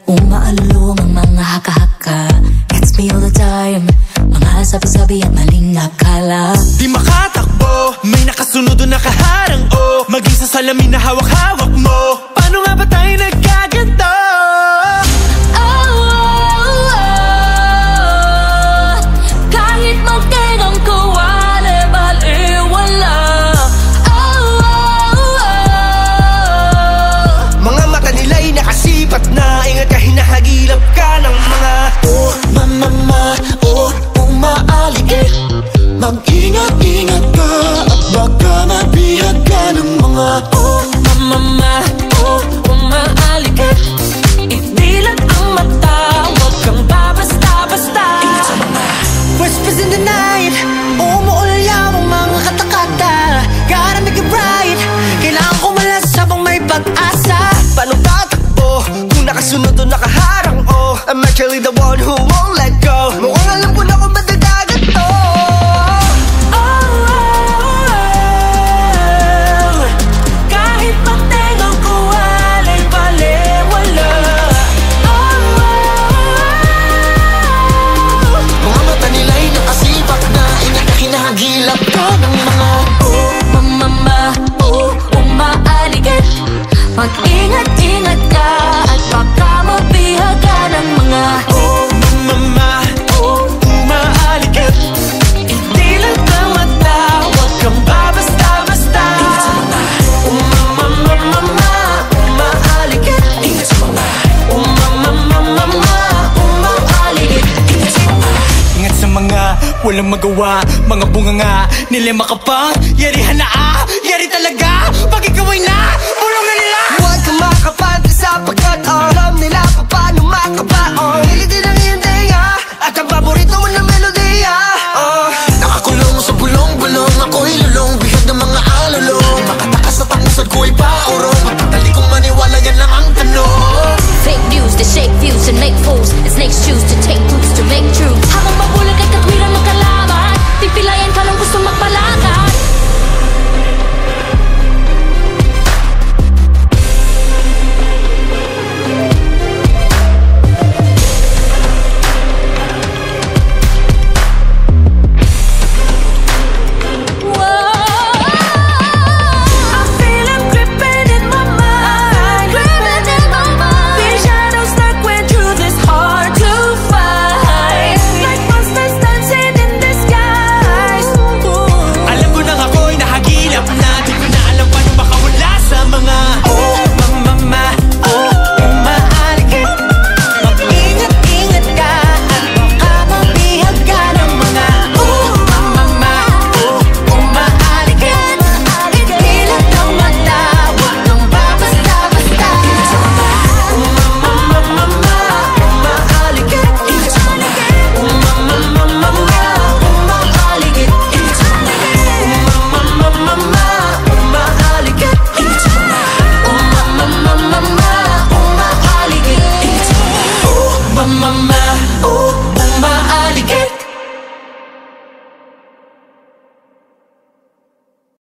Umaalulong ang mga haka-haka, gets me all the time. Mga sabi-sabi at maling akala. Di makatakbo, may nakasunod o nakaharang o maging sa salamin na hawak-hawak mo. Paano nga ba tayo nagkaganto? Kahit magtingang ko, wala. Mga mata nila'y nakasipat na, ingat ka, hinahagilap ka ng mga mama, umaaligid. Mag-ingat-ingat ka at baka mabihag ka ng mga mama, umaaligid. Idilat ang mata, huwag kang babasta-basta. whispers in the night, umuulyaw ang mga katakata. Gotta make it right, kailangan ko malas habang may pag-asa. Paano tatakbo kung nakasunod o nakaharang o I'm actually the one who won't let go. Mukhang alam ko na kung madadagat to. Kahit magtingang ko, wala'y baliwala. mga mata nila'y nakasipak na, ingat na hinahagilap ka ng mga Mama, umaaligid. Mag-ingat-ingat ka at baka mabihag ka ng mga Mama, umaaligid. idilat ang mata, huwag kang babasta-basta. Mama, umaaligid. Umaaligid. Ingat sa mga walang magawa, mga bunganga nila makapang yarihan na yari talaga. Pag ikaw ay na, bulungan nila. Huwag kang makapag sapagkat